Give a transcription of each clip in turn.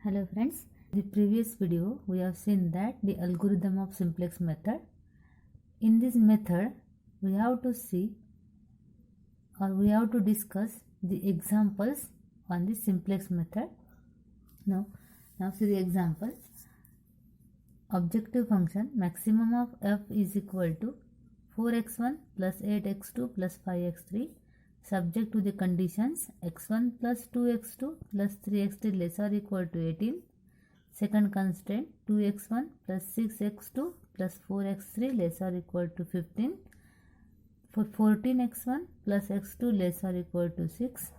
Hello friends, in the previous video we have seen that the algorithm of simplex method. In this method we have to see or we have to discuss the examples on the simplex method. Now see the example. Objective function maximum of f is equal to 4x1 plus 8x2 plus 5x3 subject to the conditions x1 plus 2x2 plus 3x3 less or equal to 18. Second constraint 2x1 plus 6x2 plus 4x3 less or equal to 15. For 14x1 plus x2 less or equal to 6,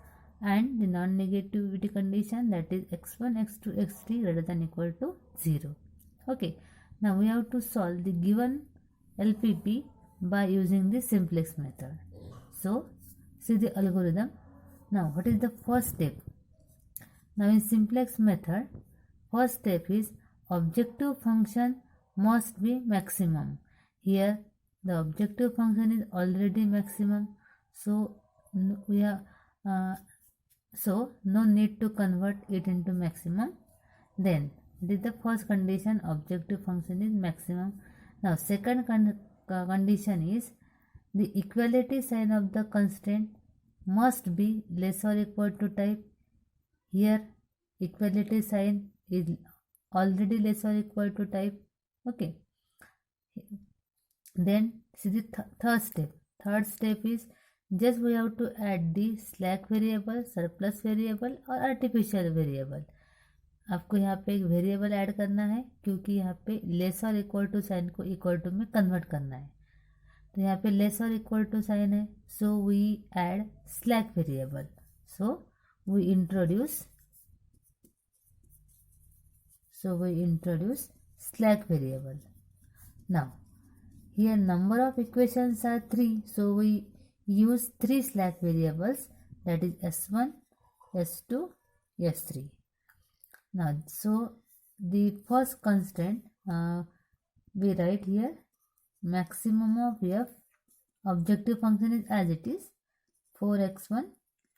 and the non-negativity condition, that is x1, x2, x3 greater than equal to 0. Okay, now we have to solve the given LPP by using the simplex method. So see the algorithm. Now what is the first step? Now in simplex method, first step is objective function must be maximum. Here the objective function is already maximum, so we have no need to convert it into maximum. Then this is the first condition, objective function is maximum. Now second condition is the equality sign of the constraint must be less or equal to type. Here equality sign is already less or equal to type. Okay, then see the third step. Third step is just we have to add the slack variable, surplus variable और artificial variable. आपको यहाँ पे एक variable add करना है क्योंकि यहाँ पे लेस और इक्वल टू साइन को इक्वल टू में कन्वर्ट करना है. तो यहाँ पे लेस और इक्वल टू साइन है, so we add slack variable. So we introduce slack variable. Now here number of equations are 3, so we use 3 slack variables, that is s1, s2, s3. Now so the first constraint we write here maximum of f, objective function is as it is 4x1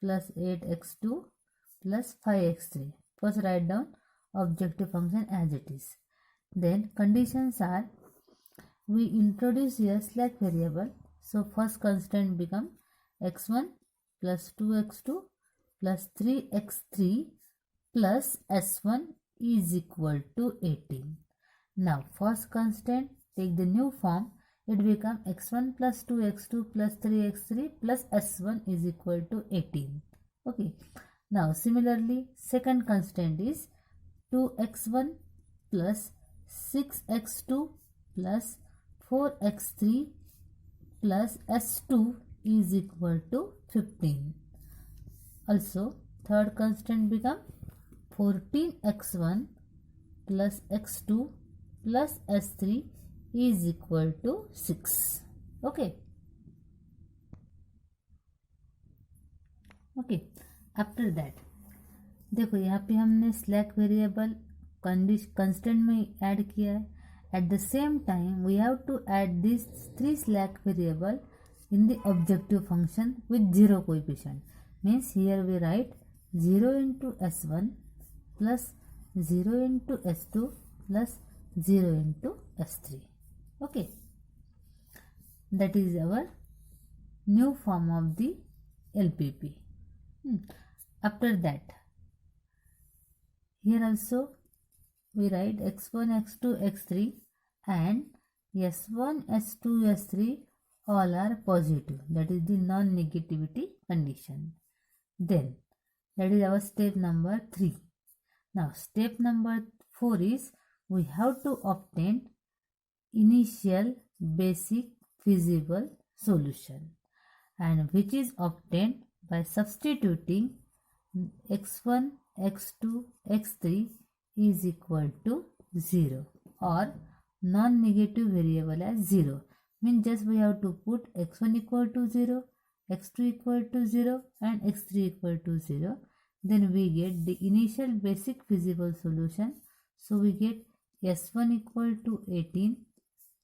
plus 8x2 plus 5x3. First write down objective function as it is. Then conditions are we introduce here slack variable, so first constraint become x1 plus 2x2 plus 3x3 plus s1 is equal to 18. Now first constraint take the new form, it become x1 plus 2x2 plus 3x3 plus s1 is equal to 18. Okay, now similarly second constraint is 2x1 plus 6x2 plus 4x3 plus s2 is equal to 15. Also third constraint become 14x1 plus x2 plus s3 is equal to 6. Okay. After that देखो यहाँ पे हमने slack variable constant में add किया है. At the same time we have to add this 3 slack variable in the objective function with 0 coefficient. Means here we write 0 into s1 plus 0 into s2 plus 0 into s3. Okay, that is our new form of the LPP. After that here also we write x1, x2, x3 and s1, s2, s3 all are positive, that is the non-negativity condition. Then that is our step number 3. Now step number 4 is we have to obtain initial basic feasible solution, and which is obtained by substituting x1, x2, x3 is equal to 0 or non-negative variable as 0. Means just we have to put x1 equal to 0, x2 equal to 0 and x3 equal to 0. Then we get the initial basic feasible solution. So we get s1 equal to 18,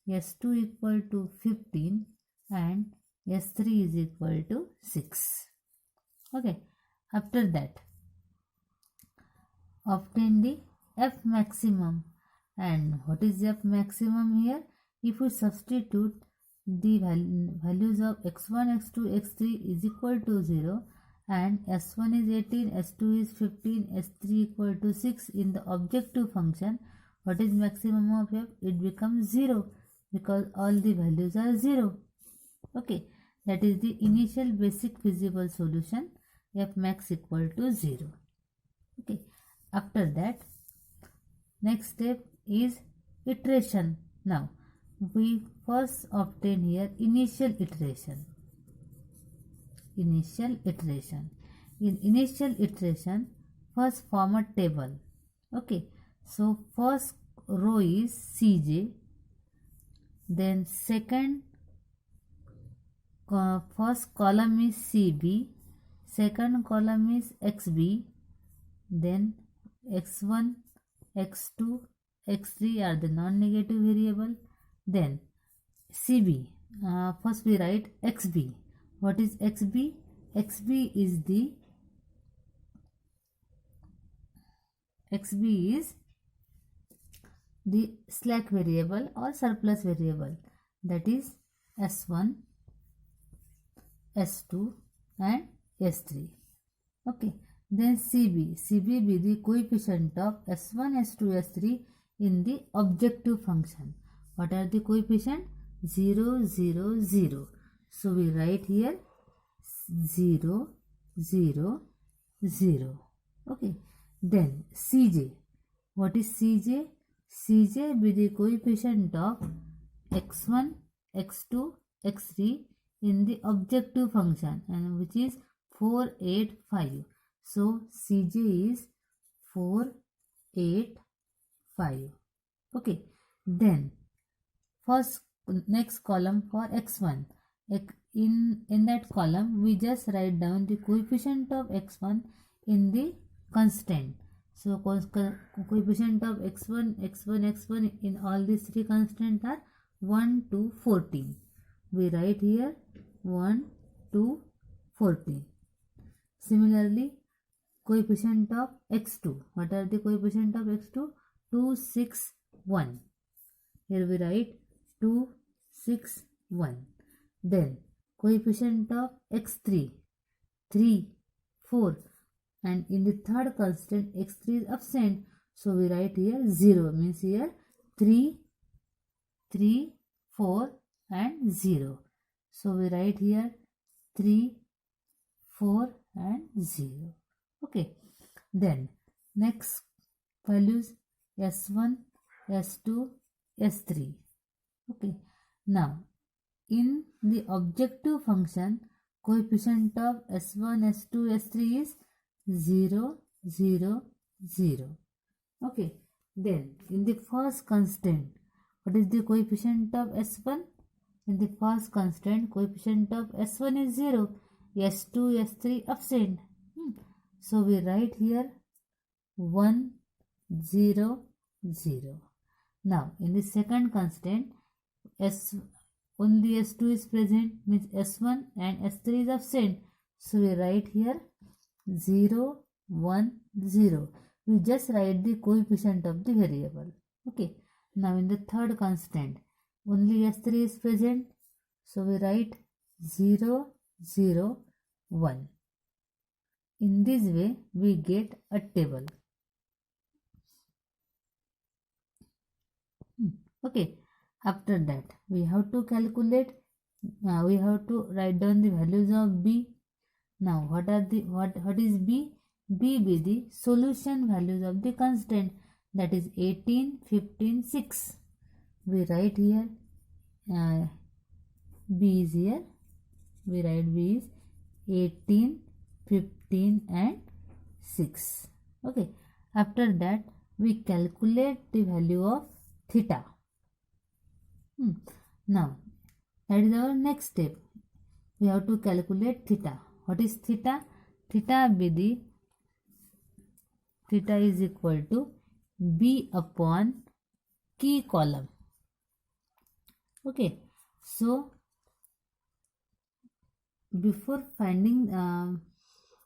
s2 equal to 15 and s3 is equal to 6. Okay, after that obtain the f maximum. And what is f maximum here? If we substitute the values of x1, x2, x3 is equal to 0 and s1 is 18, s2 is 15, s3 equal to 6 in the objective function, what is maximum of f? It becomes 0 because all the values are 0. Okay, that is the initial basic feasible solution, f max equal to 0. Okay, after that, next step is iteration. Now, we first obtain here initial iteration. In initial iteration, first form a table. Okay, so first row is Cj, then first column is Cb, second column is Xb, then X1, X2, X3 are the non-negative variable. Then Cb, first we write Xb. What is Xb? Xb is the slack variable or surplus variable, that is S1, S2 and S3. Okay, then CB be the coefficient of S1, S2, S3 in the objective function. What are the coefficient? 0, 0, 0. So we write here 0, 0, 0. Okay, then Cj. What is Cj? Cj be the coefficient of x1, x2, x3 in the objective function, and which is 4, 8, 5. So Cj is 4, 8, 5. Okay, then next column for x1. In that column we just write down the coefficient of x1 in the constant. So coefficient of x1, x1, x1 in all these three constants are 1 to 14. We write here 1 to 14. Similarly, coefficient of x2. What are the coefficient of x2? 2, 6, 1. Here we write 2, 6, 1. Then coefficient of x3, 3, 4, and in the third constant x3 is absent, so we write here 0, means here 3, 3, 4 and 0. So we write here 3, 4 and 0. Okay, then next values S1, S2, S3. Okay, now in the objective function, coefficient of S1, S2, S3 is 0, 0, 0. Okay, then in the first constant, what is the coefficient of S1? In the first constant, coefficient of S1 is 0, S2, S3 absent. So we write here 1, 0, 0. Now in the second constant, only S2 is present, means S1 and S3 is absent. So we write here 0, 1, 0. We just write the coefficient of the variable. Okay. Now in the third constant, only S3 is present. So we write 0, 0, 1. In this way, we get a table. Okay. After that, we have to calculate. We have to write down the values of B. Now, what is B? B be the solution values of the constant, that is 18, 15, 6. We write here B is here. We write B is 18, 15 and 6. Okay. After that, we calculate the value of theta. Now, that is our next step. We have to calculate theta. What is theta? Theta is equal to B upon key column. Okay. So, before finding,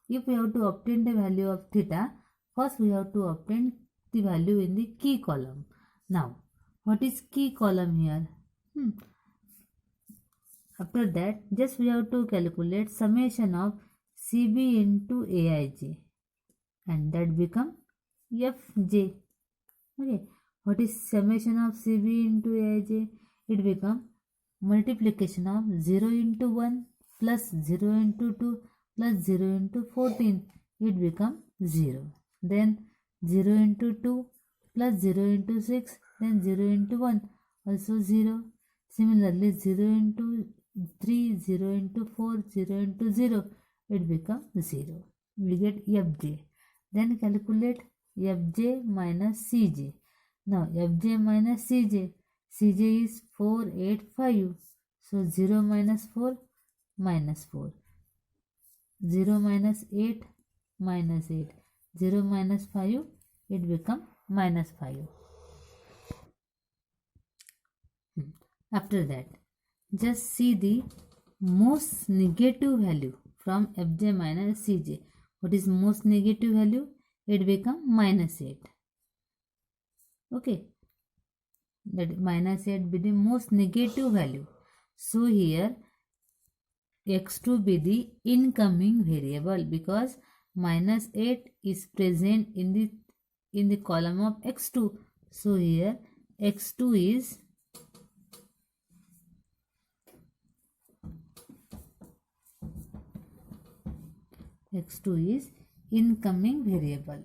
if we have to obtain the value of theta, first we have to obtain the value in the key column. Now, what is key column here? After that, just we have to calculate summation of CB into AIJ, and that become FJ. Okay, what is summation of CB into AIJ? It become multiplication of 0 into 1 plus 0 into 2 plus 0 into 14. It become 0. Then 0 into 2 plus 0 into 6, then 0 into 1, also 0. Similarly, 0 into 3, 0 into 4, 0 into 0, it becomes 0. We get Fj. Then calculate Fj minus Cj. Now Fj minus Cj. Cj is 4, 8, 5. So 0 minus 4, minus 4. 0 minus 8, minus 8. 0 minus 5, it becomes minus 5. After that, just see the most negative value from Fj minus Cj. What is most negative value? It becomes minus 8. Okay. That minus 8 be the most negative value. So here x2 be the incoming variable because minus 8 is present in the column of x2. So here x2 is incoming variable.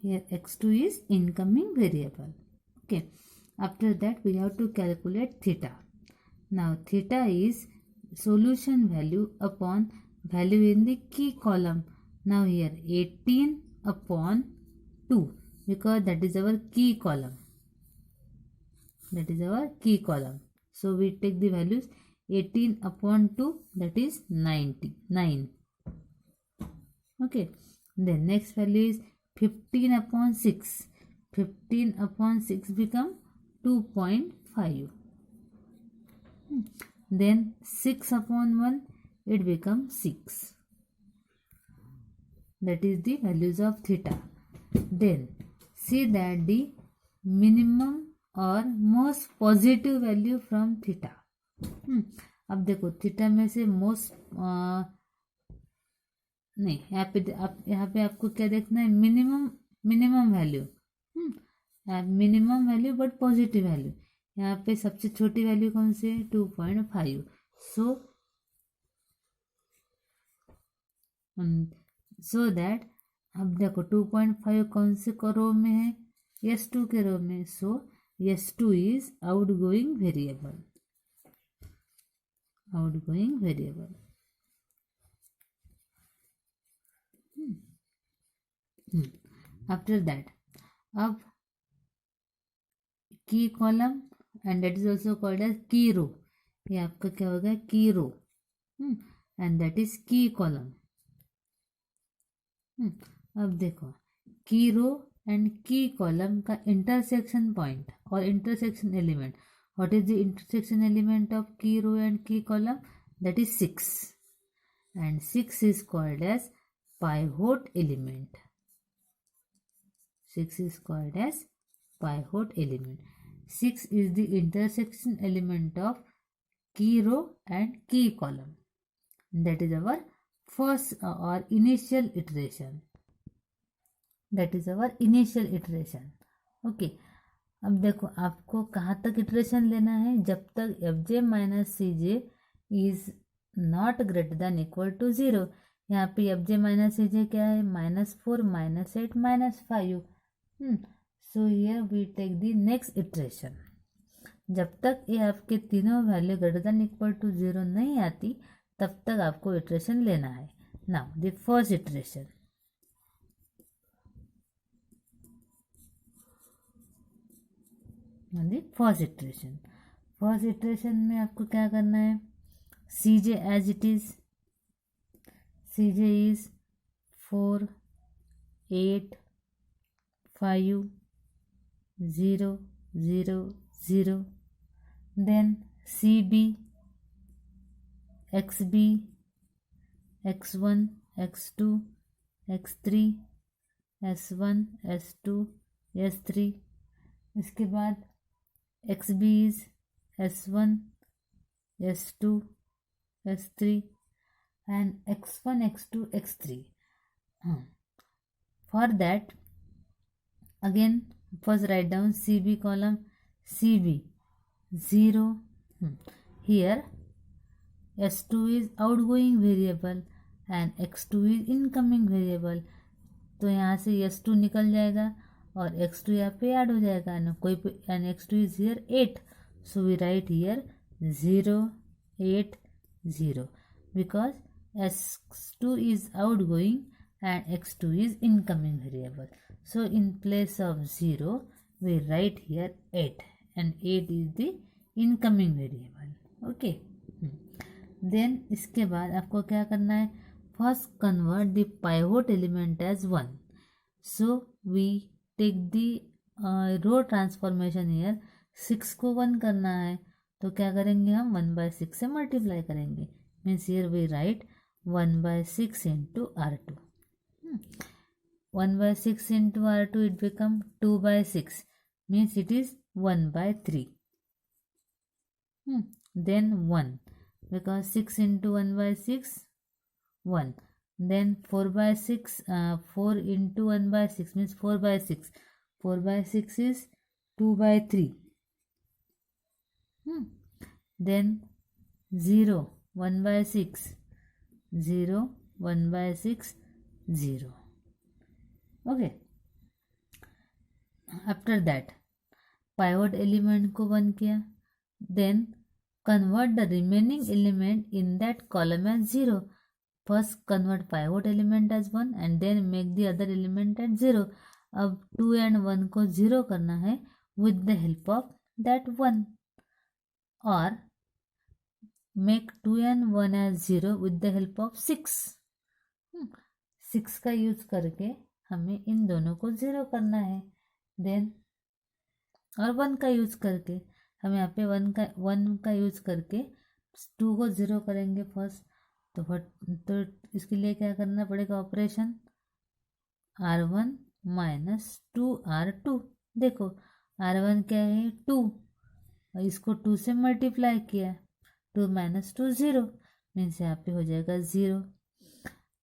Here x2 is incoming variable. Okay. After that we have to calculate theta. Now theta is solution value upon value in the key column. Now here 18 upon 2 because that is our key column. That is our key column. So we take the values 18 upon 2, that is 9. Okay. Then next value is 15 upon 6. 15 upon 6 become 2.5. Then 6 upon 1, it becomes 6. That is the values of theta. Then see that the minimum और most positive value from theta. अब देखो theta में से most नहीं, यहाँ पे आपको क्या देखना है? Minimum value. Minimum value but positive value. यहाँ पे सबसे छोटी वैल्यू कौन सी है? 2.5. सो दैट अब देखो 2.5 कौन से रो में है? S2 के रो में. सो S2 is outgoing variable. After that, अब key column and that is also called as key row. ये आपका क्या होगा? key row. And that is key column. अब देखो key row and key column का intersection point or intersection element. What is the intersection element of key row and key column? That is 6. And 6 is called as pivot element. 6 is called as pivot element. 6 is the intersection element of key row and key column. That is our first or initial iteration. That is our initial iteration. Okay. अब देखो आपको कहाँ तक iteration लेना है? जब तक Fj minus Cj is not greater than equal to 0. यहाँ पे Fj माइनस Cj क्या है? -4, -8, -5. So here we take the next iteration. जब तक ये आपके तीनों value greater than equal to 0 नहीं आती तब तक आपको इटरेशन लेना है. Now the first iteration. First iteration में आपको क्या करना है? Cj as it is. Cj is 4, 8, 5, 0, 0, 0. Then CB, XB, X1, X2, X3, S1, S2, S3. इसके बाद XB is S1, S2, S3 and X1, X2, X3. For that, again first write down CB column, CB 0. Here S2 is outgoing variable and X2 is incoming variable. तो यहाँ से S2 निकल जाएगा और X2 यहाँ पे ऐड हो जाएगा and X2 is here 8. So we write here 0, 8, 0 because X2 is outgoing and X2 is incoming variable. So in place of 0 we write here 8 and 8 is the incoming variable. Okay. Then इसके बाद आपको क्या करना है, first convert the pivot element as 1. So we take the row transformation here. 6 को 1 करना है तो क्या करेंगे हम 1/6 से मल्टीप्लाई करेंगे. Means here we write 1/6 into R2. 1/6 into R2 it become 2/6. Means it is 1/3. Then 1 because 6 into 1/6 1. Then 4/6 4 into 1/6 means 4/6. 4/6 is 2/3. Then 0 1/6 0 1/6 0. Okay. After that pivot element को 1 किया. Then convert the remaining element in that column as 0. First convert pivot element as 1 and then make the other element at 0. अब 2 and 1 को 0 करना है with the help of that 1 or make 2 and 1 as 0 with the help of 6. 6 का use करके हमें इन दोनों को 0 करना है. देन और 1 का यूज करके हम यहाँ पे 1 का यूज करके 2 को 0 करेंगे फर्स्ट. तो इसके लिए क्या करना पड़ेगा, ऑपरेशन R1 माइनस 2R2. देखो R1 क्या है 2 और इसको 2 से मल्टीप्लाई किया. 2 माइनस 2 0 मीन्स यहाँ पे हो जाएगा 0.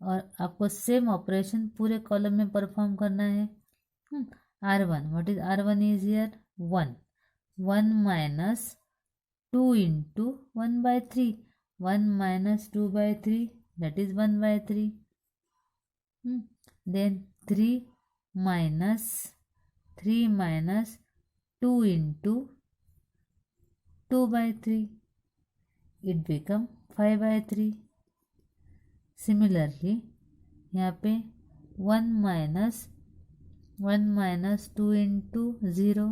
और आपको सेम ऑपरेशन पूरे कॉलम में परफॉर्म करना है. R1 what is R1 is here 1. 1 minus 2 into 1/3. 1 minus 2/3 that is 1/3. Then 3 minus 2 into 2/3 it become 5/3. Similarly यहाँ पे 1 minus 2 into 0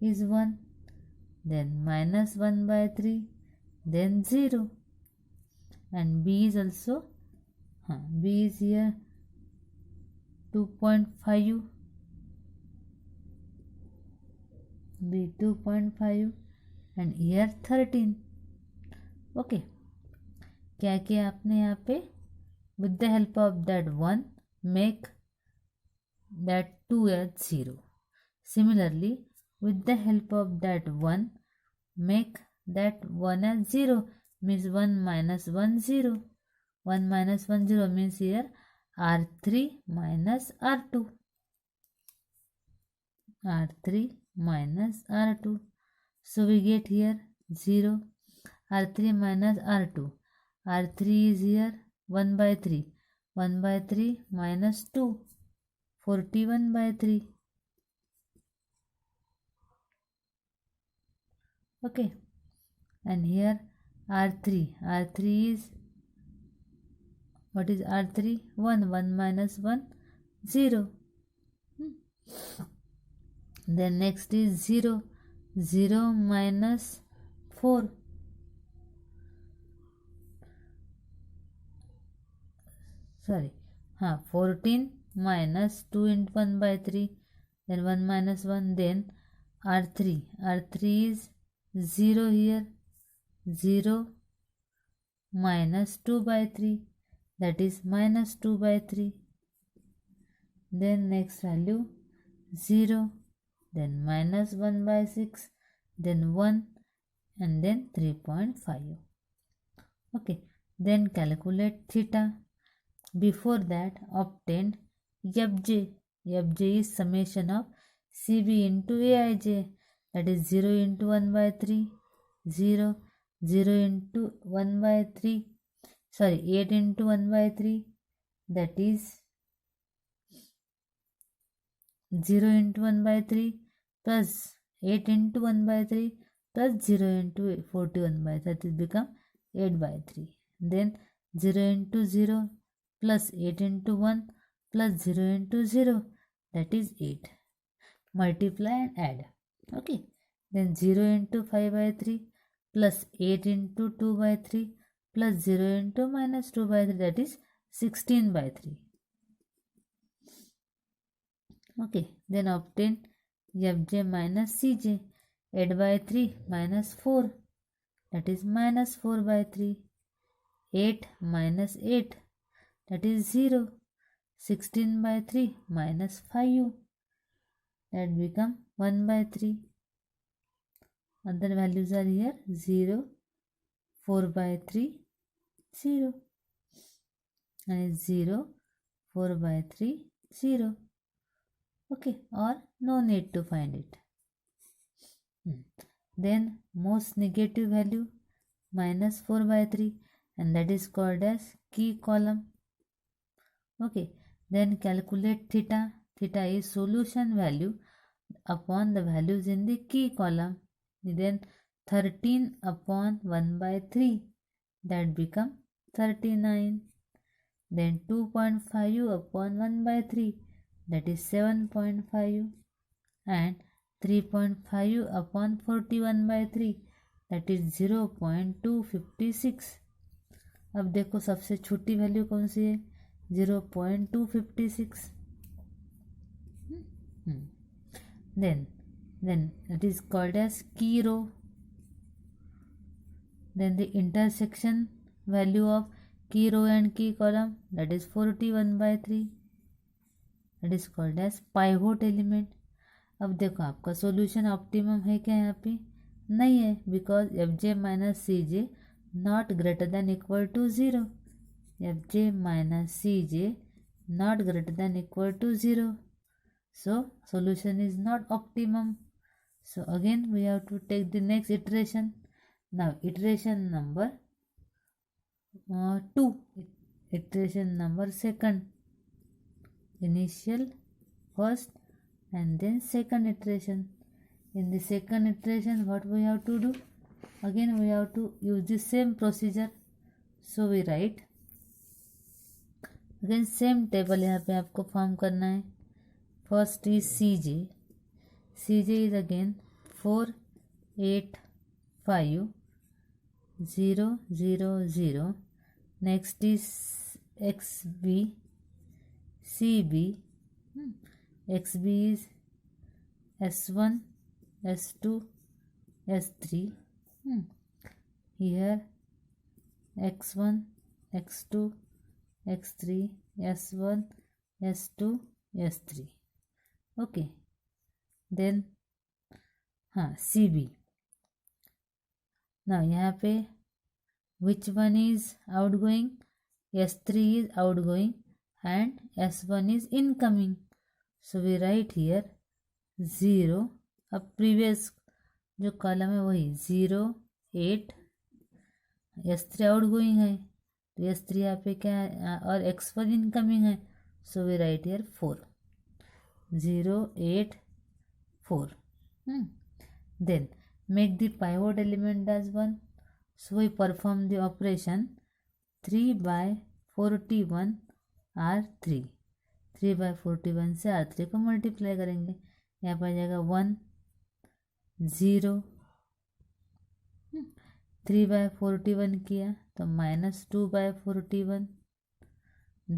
is 1. Then minus 1/3 then 0. And B is also B is here 2.5. B 2.5 and here 13. Okay. क्या किया आपने यहाँ पे, with the help of that 1 make that 2 as 0. Similarly with the help of that 1 make that 1 as 0. Means 1 minus 1 0. 1 minus 1 0 means here R3 minus R2. R3 minus R2. So we get here 0. R3 minus R2. R3 is here 1/3. 1/3 minus 2. 41/3. Okay. And here R3 is what is R3 1. 1 minus 1 0. Then next is 0. 0 minus 4. Sorry 14 minus 2 into 1/3. Then 1 minus 1. Then R3 is 0 here, 0 minus 2 by 3, that is minus 2 by 3. Then next value 0, then minus 1 by 6, then 1, and then 3.5. Okay, then calculate theta. Before that, obtained Fj. Fj is summation of Cb into Aij, that is 0 into 1 by 3, 0, 0 into 1 by 3, 8 into 1 by 3, that is 0 into 1 by 3 plus 8 into 1 by 3 plus 0 into 41 by 3, that will become 8 by 3. Then 0 into 0 plus 8 into 1 plus 0 into 0, that is 8. Multiply and add. Okay. Then 0 into 5 by 3 plus 8 into 2 by 3 plus 0 into minus 2 by 3, that is 16 by 3. Okay. Then obtain Fj minus Cj. 8 by 3 minus 4, that is minus 4 by 3. 8 minus 8, that is 0. 16 by 3 minus 5, that become 1 by 3. Other values are here 0, 4 by 3, 0, and 0, 4 by 3, 0. Okay, or no need to find it. Then most negative value minus 4 by 3, and that is called as key column. Okay, then calculate theta. Theta is solution value upon the values in the key column. Then 13 upon 1 by 3, that become 39. Then 2.5 upon 1 by 3, that is 7.5. And 3.5 upon 41 by 3, that is 0.256. अब देखो सबसे छोटी value कौन सी है, 0.256. Then it is called as key row. Then the intersection value of key row and key column, that is 41 by 3. That is called as pivot element. अब देखो आपका solution optimum है क्या यहाँ पे, नहीं है, because Fj minus Cj not greater than equal to 0. Fj minus Cj not greater than equal to 0. So solution is not optimum. So again we have to take the next iteration. Now iteration number 2. Iteration number second. Initial, first, and then second iteration. In the second iteration what we have to do? Again we have to use the same procedure. So we write again same table यहाँ पे आपको form करना है. First is C J is again 4 8 5 0 0 0. Next is XB CB. XB is S1 S2 S3. Here X1 X2 X3 S1 S2 S3. Okay, then CB. now यहाँ पे which one is outgoing? S3 is outgoing and S1 is incoming. So we write here 0. अब previous जो column है वही 0 8. S3 outgoing है तो S3 यहाँ पे क्या है और X1 इनकमिंग है. So we write here 4. 0 8 4. Then make the pivot element as 1. So we perform the operation 3 by 41 R3. 3 by 41 से R3 को मल्टीप्लाई करेंगे. यहाँ पर आ जाएगा 1 0. 3 by 41 किया तो minus 2 by 41.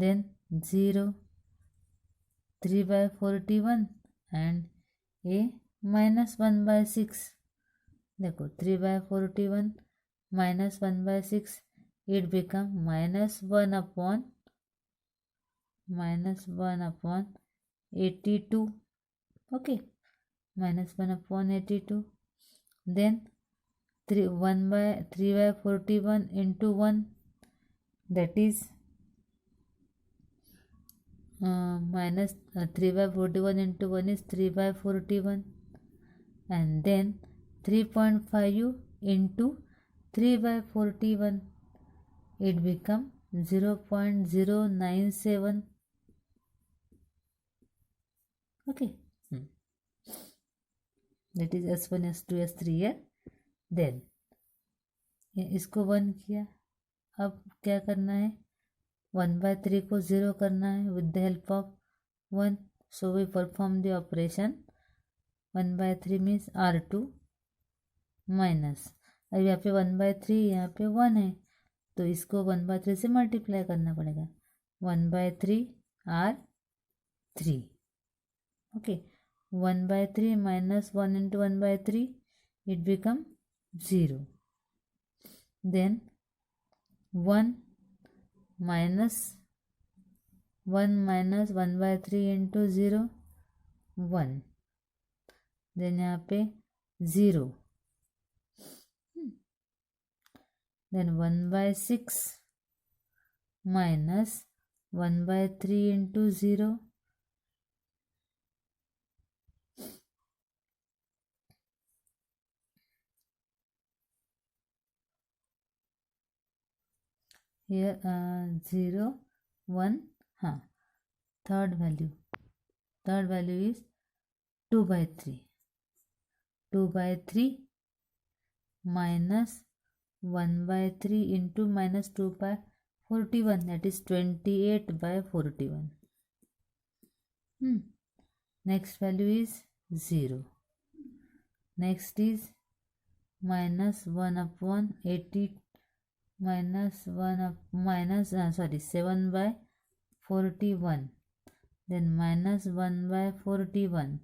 Then 0 3 by 41 and a minus 1/6, देखो 3/41 minus 1/6, it become minus 1 upon 82. Okay, minus 1 upon 82. Then 3/41 into 1, that is minus 3/41 into 1 is 3/41, and then 3.5 into 3/41, it become 0.097. Okay, that is S1, S2, S3 here. Then इसको 1 किया, अब क्या करना है, 1/3 को 0 करना है with the help of 1. So we perform the operation. 1/3 means R2 minus, अब यहाँ पे 1/3, यहाँ पे 1 है, तो इसको 1/3 से मल्टीप्लाई करना पड़ेगा. 1/3 R3. Okay, 1/3 minus 1 into 1/3, it become 0. Then 1 minus 1/3 into 0, 1. Then यहाँ पे 0. Then 1/6 minus 1/3 into 0, here 0, 1, third value is 2/3. 2/3 minus 1/3 into minus 2/41, that is 28/41. Next value is 0. Next is minus 1 upon 80, minus 7/41, then minus 1/41,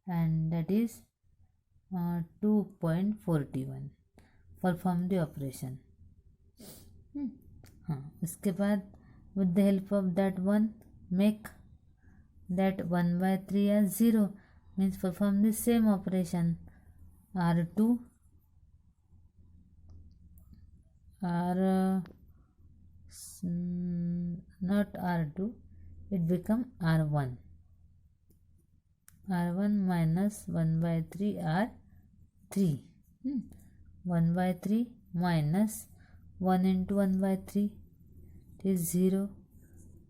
and that is 2.41. Perform the operation. इसके बाद with the help of that one, make that 1/3 as 0, means perform the same operation. R2 not R2, it become R1. R1 minus 1/3 R3. 1/3 minus 1 into 1/3, it is 0.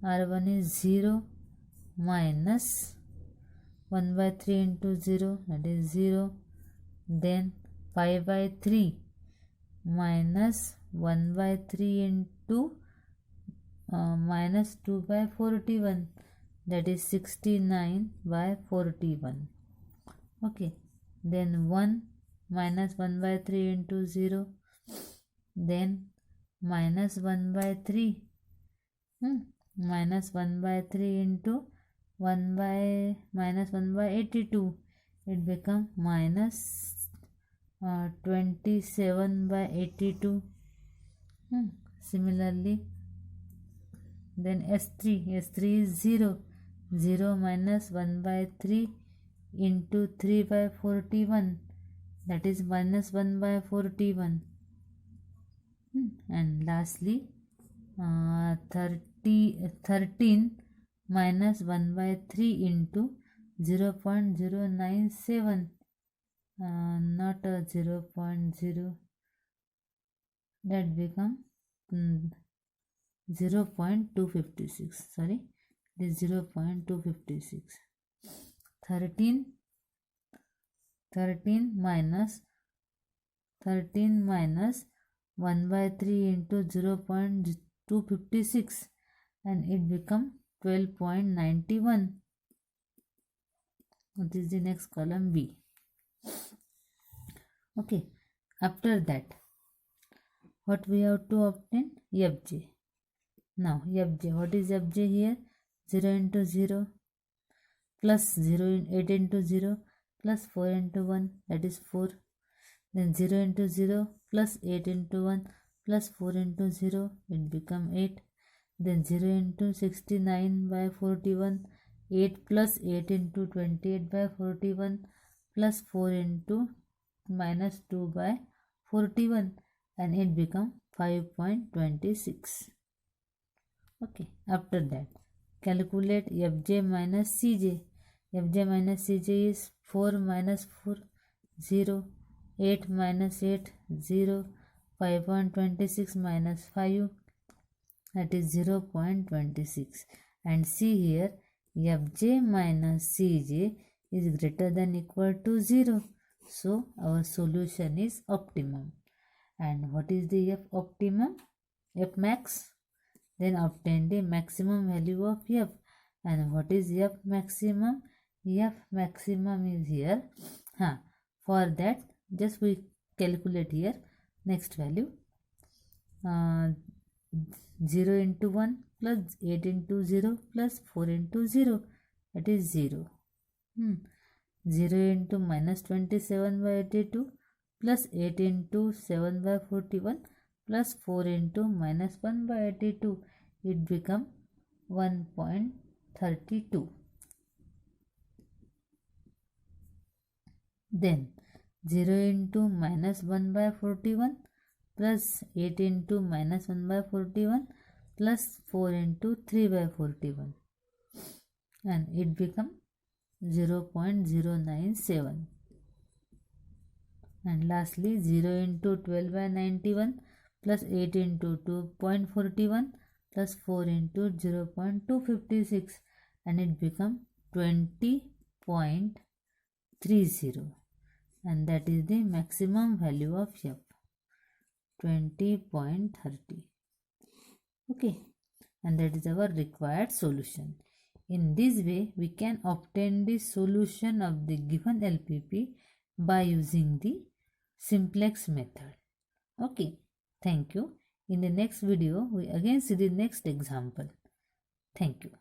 R1 is 0 minus 1/3 into 0, that is 0. Then 5/3 minus 1/3 into minus 2/41, that is 69/41. Okay, then 1 minus 1/3 into 0, then minus 1/3, minus 1/3 into minus 1/82, it become minus 27/82. Similarly, then S3 is 0. 0 minus 1/3 into 3/41, that is minus 1/41. And lastly 13 minus 1/3 into 0.097, not 0.0, that become 0.256. Sorry, it is 0.256. 13 minus 1/3 into 0.256, and it become 12.91. What is the next column? B. Okay, after that what we have to obtain? FJ. Now FJ, what is FJ here? 0 into 0 plus 8 into 0, plus 4 into 1, that is 4. Then 0 into 0 plus 8 into 1 plus 4 into 0, it become 8. Then 0 into 69 by 41, 8 plus 8 into 28 by 41 plus 4 into minus 2 by 41, and it become 5.26. Okay, after that calculate Fj minus Cj. Fj minus Cj is 4 minus 4, 0, 8 minus 8, 0, 5.26 minus 5, that is 0.26. And see here, Fj minus Cj is greater than equal to 0. So our solution is optimum. And what is the F optimum? F max? Then obtain the maximum value of F. And what is F maximum? F maximum is here. For that, just we calculate here. Next value. 0 into 1 plus 8 into 0 plus 4 into 0, that is 0. 0 into minus 27 by 82 plus 8 into 7 by 41 plus 4 into minus 1 by 82, it become 1.32. Then 0 into minus 1 by 41 plus 8 into minus 1 by 41 plus 4 into 3 by 41, and it become 0.097. And lastly 0 into 12 by 91 plus 8 into 2.41 plus 4 into 0.256, and it become 20.30, and that is the maximum value of F, 20.30. Okay, and that is our required solution. In this way, we can obtain the solution of the given LPP by using the simplex method. Okay, thank you. In the next video, we again see the next example. Thank you.